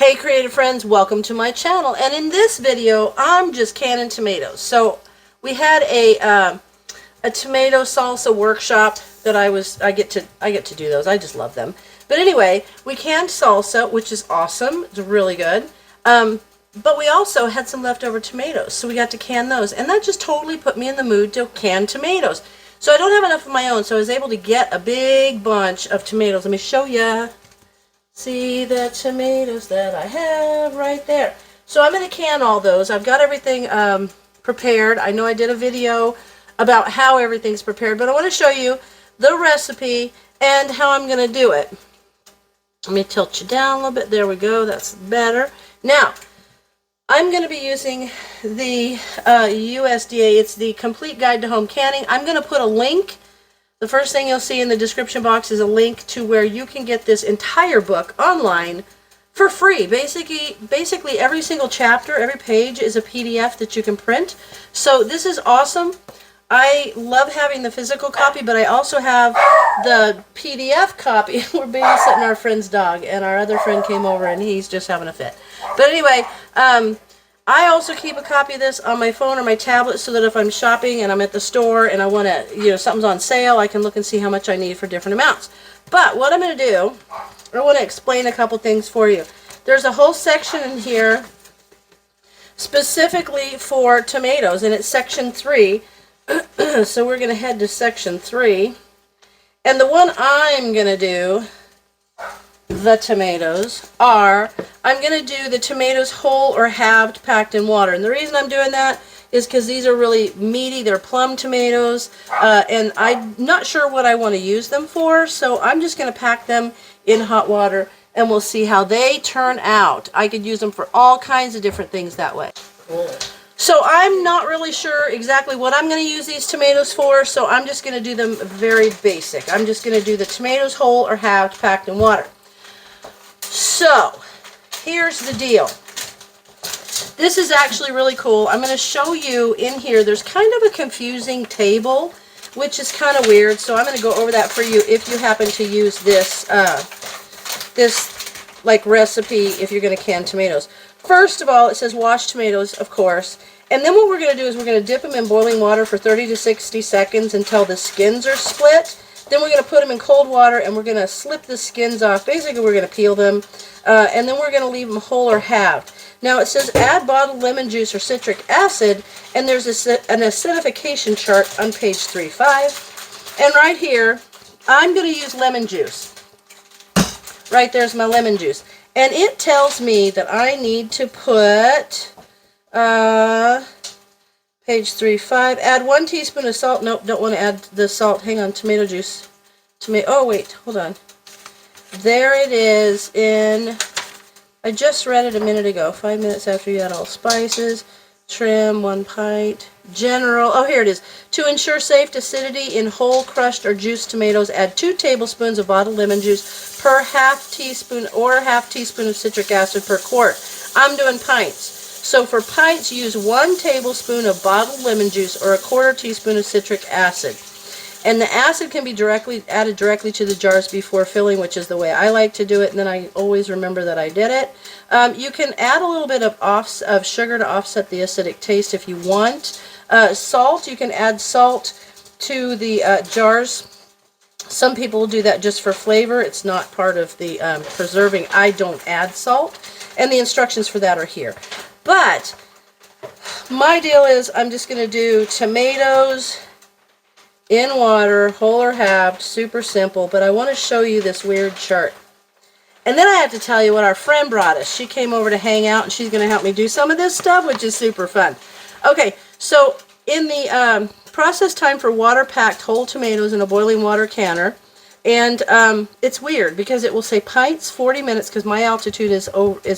Hey creative friends, welcome to my channel, and in this video I'm just canning tomatoes. So we had a tomato salsa workshop that I get to do those. I just love them. But anyway, we canned salsa, which is awesome. It's really good. But we also had some leftover tomatoes, so we got to can those, and that just totally put me in the mood to can tomatoes. So I don't have enough of my own, so I was able to get a big bunch of tomatoes. Let me show ya. See the tomatoes that I have right there. So I'm going to can all those. I've got everything prepared. I know I did a video about how everything's prepared, but I want to show you the recipe and how I'm going to do it. Let me tilt you down a little bit. There we go. That's better. Now, I'm going to be using the USDA. It's the Complete Guide to Home Canning. I'm going to put a link. The first thing you'll see in the description box is a link to where you can get this entire book online for free. Basically every single chapter, every page is a PDF that you can print. So this is awesome. I love having the physical copy, but I also have the PDF copy. We're babysitting our friend's dog, and our other friend came over and he's just having a fit. But anyway, I also keep a copy of this on my phone or my tablet so that if I'm shopping and I'm at the store and I want to, something's on sale, I can look and see how much I need for different amounts. But what I'm going to do, I want to explain a couple things for you. There's a whole section in here specifically for tomatoes, and it's section 3. So we're going to head to section 3. And the one I'm going to do, the tomatoes, I'm going to do the tomatoes whole or halved, packed in water. And the reason I'm doing that is because these are really meaty. They're plum tomatoes, and I'm not sure what I want to use them for, so I'm just going to pack them in hot water, and we'll see how they turn out. I could use them for all kinds of different things that way. Cool. So I'm not really sure exactly what I'm going to use these tomatoes for, so I'm just going to do them very basic. I'm just going to do the tomatoes whole or halved, packed in water. So, here's the deal. This is actually really cool. I'm going to show you in here. There's kind of a confusing table, which is kind of weird. So I'm going to go over that for you if you happen to use this, like recipe if you're going to can tomatoes. First of all, it says wash tomatoes, of course. And then what we're going to do is we're going to dip them in boiling water for 30 to 60 seconds until the skins are split. Then we're going to put them in cold water and we're going to slip the skins off. Basically, we're going to peel them. And then we're going to leave them whole or halved. Now, it says add bottled lemon juice or citric acid. And there's an acidification chart on page 3.5. And right here, I'm going to use lemon juice. Right there's my lemon juice. And it tells me that I need to put... page 3.5. Add 1 teaspoon of salt. Nope, don't want to add the salt. Hang on, tomato juice. Oh, wait, hold on. There it is in... I just read it a minute ago. 5 minutes after you add all spices. Trim, 1 pint. General. Oh, here it is. To ensure safe acidity in whole, crushed, or juiced tomatoes, add 2 tablespoons of bottled lemon juice per half teaspoon or half teaspoon of citric acid per quart. I'm doing pints. So for pints, use 1 tablespoon of bottled lemon juice or a 1/4 teaspoon of citric acid. And the acid can be added directly to the jars before filling, which is the way I like to do it, and then I always remember that I did it. You can add a little bit of sugar to offset the acidic taste if you want. Salt, you can add salt to the jars. Some people will do that just for flavor. It's not part of the preserving. I don't add salt, and the instructions for that are here. But my deal is I'm just going to do tomatoes in water, whole or halved, super simple. But I want to show you this weird chart. And then I have to tell you what our friend brought us. She came over to hang out, and she's going to help me do some of this stuff, which is super fun. Okay, so in the process time for water-packed whole tomatoes in a boiling water canner, and it's weird because it will say pints, 40 minutes, because my altitude is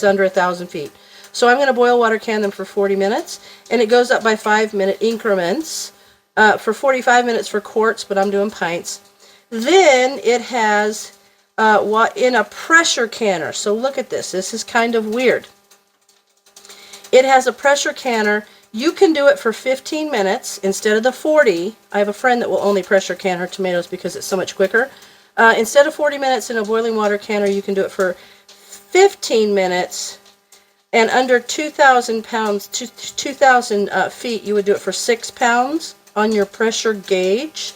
under 1,000 feet. So I'm going to boil water can them for 40 minutes, and it goes up by 5-minute increments for 45 minutes for quarts, but I'm doing pints. Then it has in a pressure canner. So look at this. This is kind of weird. It has a pressure canner. You can do it for 15 minutes instead of the 40. I have a friend that will only pressure can her tomatoes because it's so much quicker. Instead of 40 minutes in a boiling water canner, you can do it for 15 minutes, and under 2,000 pounds, 2,000 feet, you would do it for 6 pounds on your pressure gauge,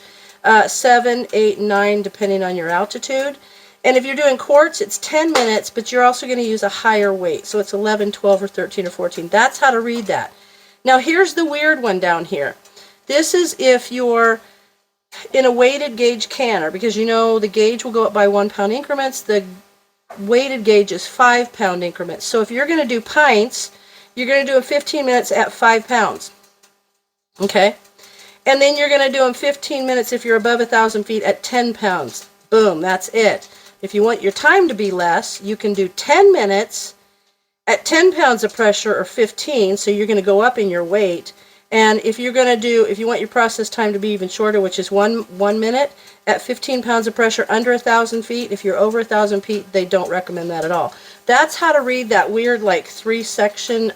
7, 8, 9, depending on your altitude. And if you're doing quarts, it's 10 minutes, but you're also going to use a higher weight. So it's 11, 12, or 13, or 14. That's how to read that. Now here's the weird one down here. This is if you're in a weighted gauge canner, because you know the gauge will go up by 1 pound increments. The weighted gauge is 5 pound increments. So if you're going to do pints, you're going to do them 15 minutes at 5 pounds. Okay? And then you're going to do them 15 minutes if you're above 1,000 feet at 10 pounds. Boom, that's it. If you want your time to be less, you can do 10 minutes at 10 pounds of pressure, or 15, so you're going to go up in your weight. And if you're going to do, if you want your process time to be even shorter, which is one minute, at 15 pounds of pressure under 1,000 feet, if you're over 1,000 feet, they don't recommend that at all. That's how to read that weird, like, 3-section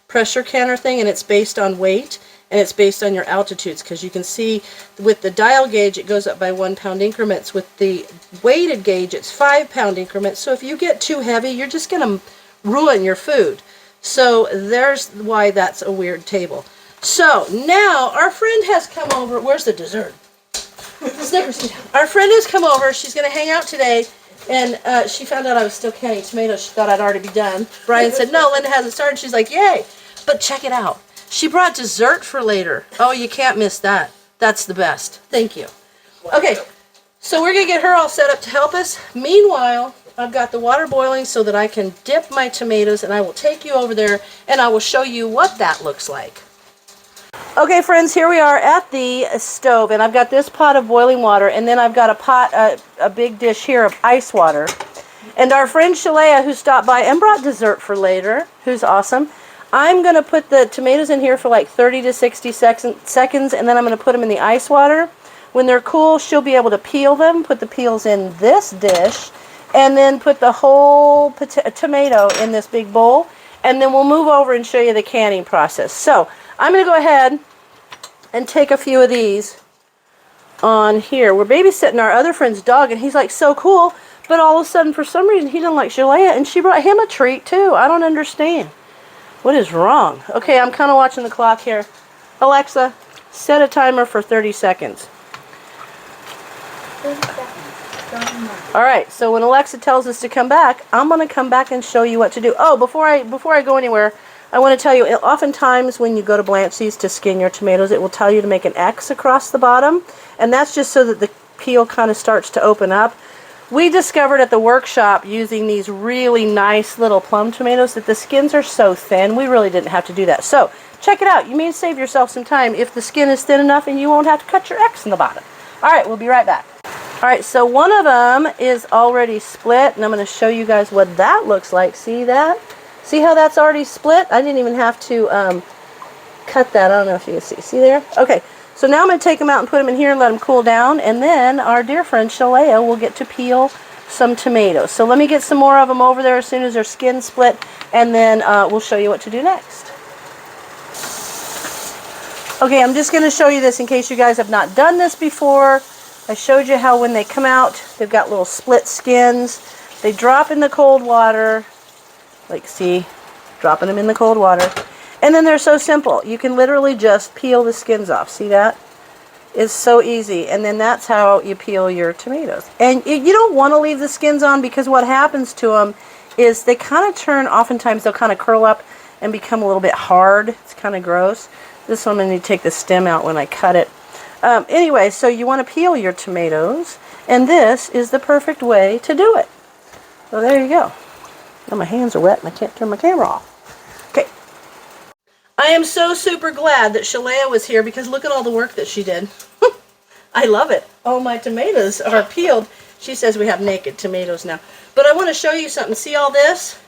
pressure canner thing, and it's based on weight, and it's based on your altitudes, because you can see with the dial gauge, it goes up by 1 pound increments. With the weighted gauge, it's 5 pound increments. So if you get too heavy, you're just going to ruin your food. So there's why that's a weird table. So now our friend has come over. Where's the dessert? Snickers. Our friend has come over. She's going to hang out today, and she found out I was still canning tomatoes. She thought I'd already be done. Brian said, no, Linda hasn't started. She's like, yay. But check it out. She brought dessert for later. Oh, you can't miss that. That's the best. Thank you. Okay, so we're going to get her all set up to help us. Meanwhile, I've got the water boiling so that I can dip my tomatoes, and I will take you over there, and I will show you what that looks like. Okay, friends, here we are at the stove, and I've got this pot of boiling water, and then I've got a pot, a big dish here of ice water. And our friend Shalea, who stopped by and brought dessert for later, who's awesome, I'm going to put the tomatoes in here for like 30 to 60 seconds, and then I'm going to put them in the ice water. When they're cool, she'll be able to peel them, put the peels in this dish, and then put the whole tomato in this big bowl, and then we'll move over and show you the canning process. So I'm going to go ahead and take a few of these on here. We're babysitting our other friend's dog, and he's like so cool, but all of a sudden, for some reason, he doesn't like Shalea, and she brought him a treat too. I don't understand. What is wrong? Okay, I'm kind of watching the clock here. Alexa, set a timer for 30 seconds. 30 seconds. All right, so when Alexa tells us to come back, I'm going to come back and show you what to do. Oh, before I go anywhere, I want to tell you, oftentimes when you go to blanch these to skin your tomatoes, it will tell you to make an X across the bottom, and that's just so that the peel kind of starts to open up. We discovered at the workshop, using these really nice little plum tomatoes, that the skins are so thin, we really didn't have to do that. So, check it out. You may save yourself some time if the skin is thin enough, and you won't have to cut your X in the bottom. All right, we'll be right back. All right, so one of them is already split, and I'm going to show you guys what that looks like. See that? See how that's already split? I didn't even have to cut that. I don't know if you can see. See there? Okay. So now I'm going to take them out and put them in here and let them cool down. And then our dear friend Shalea will get to peel some tomatoes. So let me get some more of them over there as soon as their skin's split. And then we'll show you what to do next. Okay, I'm just going to show you this in case you guys have not done this before. I showed you how when they come out, they've got little split skins. They drop in the cold water. Like, see, dropping them in the cold water. And then they're so simple. You can literally just peel the skins off. See that? It's so easy. And then that's how you peel your tomatoes. And you don't want to leave the skins on, because what happens to them is they kind of turn, oftentimes they'll kind of curl up and become a little bit hard. It's kind of gross. This one, I need to take the stem out when I cut it. Anyway, so you want to peel your tomatoes, and this is the perfect way to do it. So there you go. Now my hands are wet and I can't turn my camera off. Okay. I am so super glad that Shalea was here, because look at all the work that she did. I love it. Oh, my tomatoes are peeled. She says we have naked tomatoes now. But I want to show you something. See all this?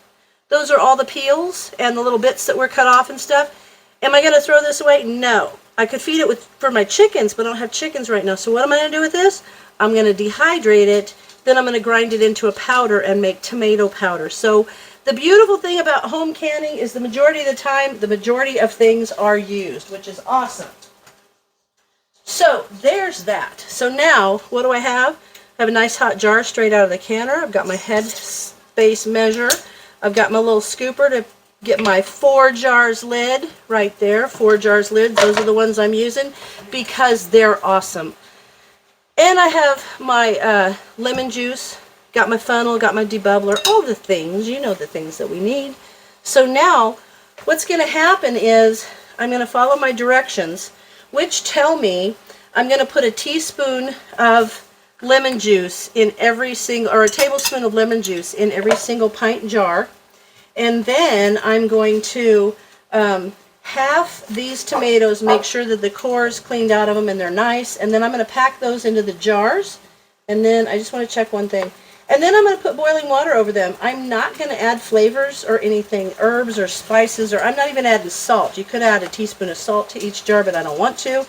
Those are all the peels and the little bits that were cut off and stuff. Am I going to throw this away? No. I could feed it for my chickens, but I don't have chickens right now. So what am I going to do with this? I'm going to dehydrate it. Then I'm going to grind it into a powder and make tomato powder. So the beautiful thing about home canning is the majority of the time, the majority of things are used, which is awesome. So there's that. So now, what do I have? I have a nice hot jar straight out of the canner. I've got my head space measure. I've got my little scooper to get my 4 jars lid right there. 4 jars lid. Those are the ones I'm using because they're awesome. And I have my lemon juice, got my funnel, got my debubbler, all the things, you know, the things that we need. So now what's going to happen is I'm going to follow my directions, which tell me I'm going to put a teaspoon of lemon juice in every single, or a tablespoon of lemon juice in every single pint jar. And then I'm going to half these tomatoes, make sure that the core is cleaned out of them and they're nice, and then I'm going to pack those into the jars. And then I just want to check one thing, and then I'm going to put boiling water over them. I'm not going to add flavors or anything, herbs or spices, or I'm not even adding salt. You could add a teaspoon of salt to each jar, but I don't want to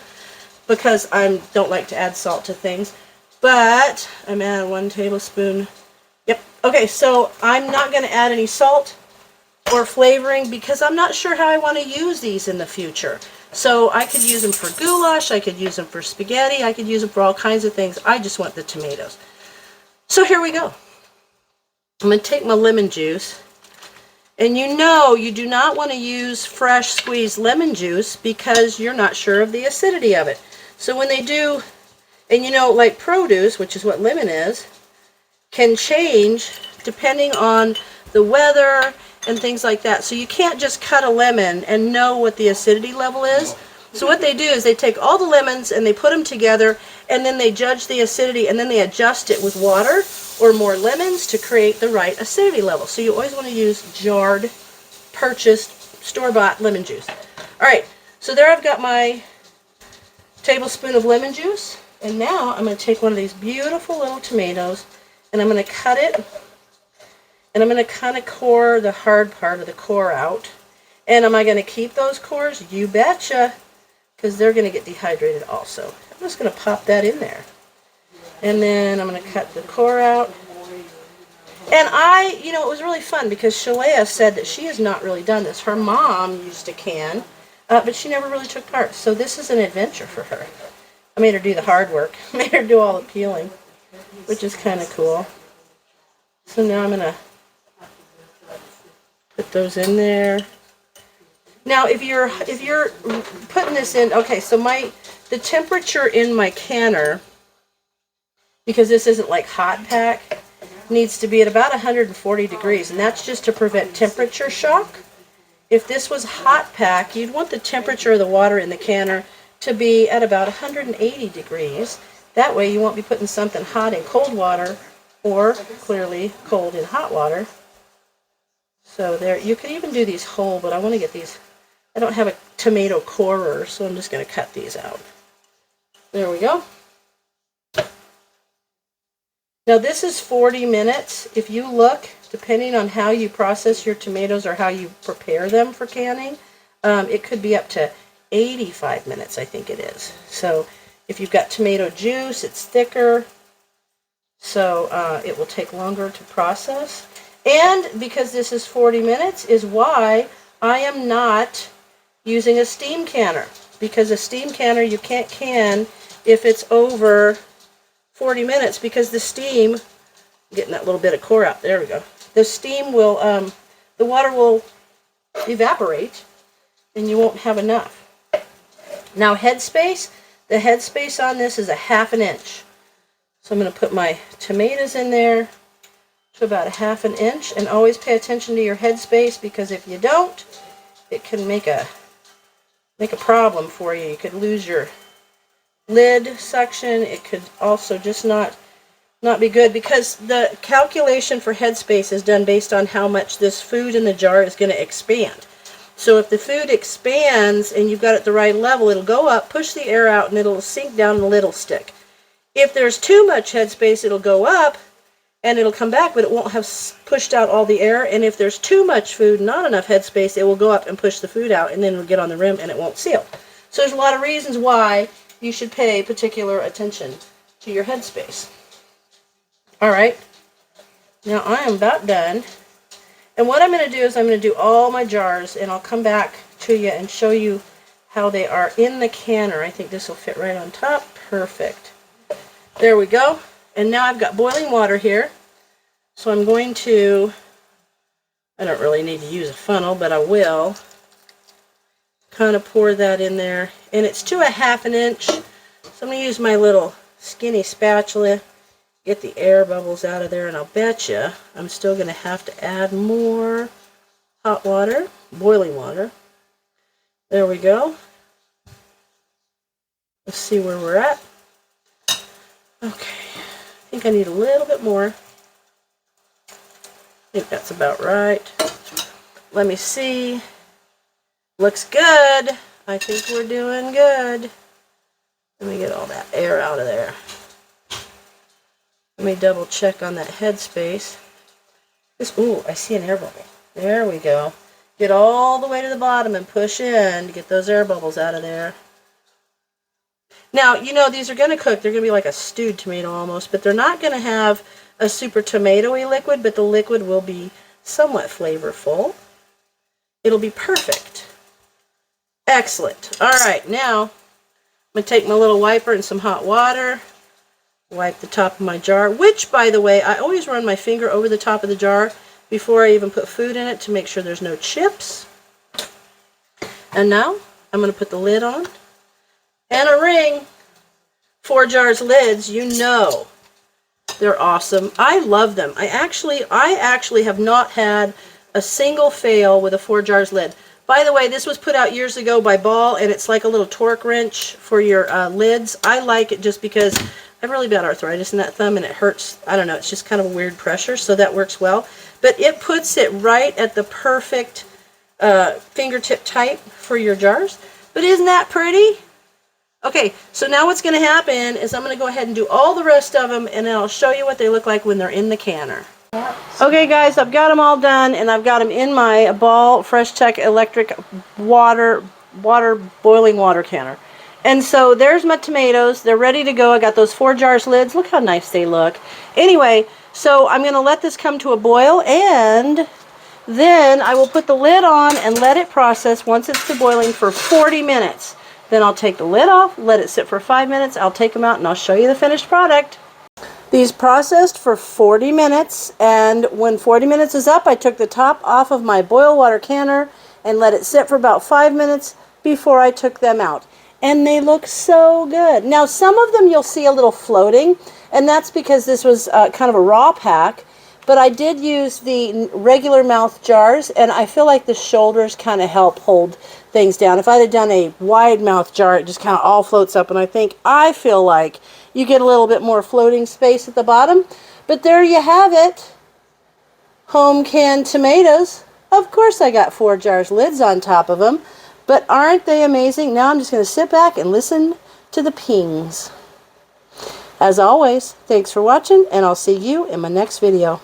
because I don't like to add salt to things. But I'm adding 1 tablespoon. Yep. Okay, so I'm not going to add any salt or flavoring because I'm not sure how I want to use these in the future. So I could use them for goulash, I could use them for spaghetti, I could use them for all kinds of things. I just want the tomatoes. So here we go. I'm going to take my lemon juice. And you know you do not want to use fresh squeezed lemon juice because you're not sure of the acidity of it. So when they do, and you know, like produce, which is what lemon is, can change depending on the weather and things like that. So you can't just cut a lemon and know what the acidity level is. So what they do is they take all the lemons and they put them together, and then they judge the acidity, and then they adjust it with water or more lemons to create the right acidity level. So you always want to use jarred, purchased, store-bought lemon juice. All right, so there I've got my tablespoon of lemon juice, and now I'm going to take one of these beautiful little tomatoes, and I'm going to cut it. And I'm going to kind of core the hard part of the core out. And am I going to keep those cores? You betcha, because they're going to get dehydrated also. I'm just going to pop that in there. And then I'm going to cut the core out. And you know, it was really fun because Shalea said that she has not really done this. Her mom used to can, but she never really took part. So this is an adventure for her. I made her do the hard work. I made her do all the peeling, which is kind of cool. So now I'm going to put those in there. Now, if you're putting this in, okay, so the temperature in my canner, because this isn't like hot pack, needs to be at about 140 degrees, and that's just to prevent temperature shock. If this was hot pack, you'd want the temperature of the water in the canner to be at about 180 degrees. That way you won't be putting something hot in cold water or clearly cold in hot water. So there, you could even do these whole, but I want to get these. I don't have a tomato corer, so I'm just going to cut these out. There we go. Now this is 40 minutes. If you look, depending on how you process your tomatoes or how you prepare them for canning, it could be up to 85 minutes, I think it is. So if you've got tomato juice, it's thicker, so it will take longer to process. And because this is 40 minutes is why I am not using a steam canner. Because a steam canner, you can't can if it's over 40 minutes because the steam, getting that little bit of core out, there we go. The steam will, the water will evaporate and you won't have enough. Now headspace, the headspace on this is a 1/2 inch. So I'm going to put my tomatoes in there to about 1/2 inch, and always pay attention to your headspace because if you don't, it can make a problem for you. You could lose your lid suction. It could also just not be good because the calculation for headspace is done based on how much this food in the jar is going to expand. So if the food expands and you've got it the right level, it'll go up, push the air out, and it'll sink down and the lid will stick. If there's too much headspace, it'll go up and it'll come back, but it won't have pushed out all the air. And if there's too much food, not enough headspace, it will go up and push the food out, and then it'll get on the rim and it won't seal. So there's a lot of reasons why you should pay particular attention to your headspace. All right, now I am about done. And what I'm going to do is I'm going to do all my jars, and I'll come back to you and show you how they are in the canner. I think this will fit right on top. Perfect. There we go. And now I've got boiling water here. So I'm going to, I don't really need to use a funnel, but I will kind of pour that in there. And it's to a 1/2 inch. So I'm going to use my little skinny spatula, get the air bubbles out of there, and I'll bet you I'm still going to have to add more hot water, boiling water. There we go. Let's see where we're at. Okay, I think I need a little bit more. I think that's about right. Let me see. Looks good. I think we're doing good. Let me get all that air out of there. Let me double check on that headspace. Ooh, I see an air bubble. There we go. Get all the way to the bottom and push in to get those air bubbles out of there. Now, you know, these are going to cook. They're going to be like a stewed tomato almost, but they're not going to have a super tomatoey liquid, but the liquid will be somewhat flavorful. It'll be perfect. Excellent. All right, now I'm going to take my little wiper and some hot water, wipe the top of my jar, which, by the way, I always run my finger over the top of the jar before I even put food in it to make sure there's no chips. And now I'm going to put the lid on. And a ring. 4 jars lids, you know they're awesome. I love them. I actually have not had a single fail with a 4 jars lid. By the way, this was put out years ago by Ball, and it's like a little torque wrench for your lids. I like it just because I have really bad arthritis in that thumb, and it hurts. I don't know, it's just kind of a weird pressure, so that works well. But it puts it right at the perfect fingertip type for your jars. But isn't that pretty? Okay, so now what's going to happen is I'm going to go ahead and do all the rest of them, and then I'll show you what they look like when they're in the canner. Okay guys, I've got them all done, and I've got them in my Ball Fresh Tech electric boiling water canner. And so there's my tomatoes. They're ready to go. I got those 4 jars lids. Look how nice they look. Anyway, so I'm going to let this come to a boil, and then I will put the lid on and let it process once it's to boiling for 40 minutes. Then I'll take the lid off, let it sit for 5 minutes. I'll take them out and I'll show you the finished product. These processed for 40 minutes, and when 40 minutes is up, I took the top off of my boil water canner and let it sit for about 5 minutes before I took them out. And they look so good. Now, some of them you'll see a little floating, and that's because this was kind of a raw pack. But I did use the regular mouth jars, and I feel like the shoulders kind of help hold things down. If I'd have done a wide mouth jar, it just kind of all floats up, and I feel like you get a little bit more floating space at the bottom. But there you have it. Home canned tomatoes. Of course I got 4 jars lids on top of them, but aren't they amazing? Now I'm just going to sit back and listen to the pings. As always, thanks for watching, and I'll see you in my next video.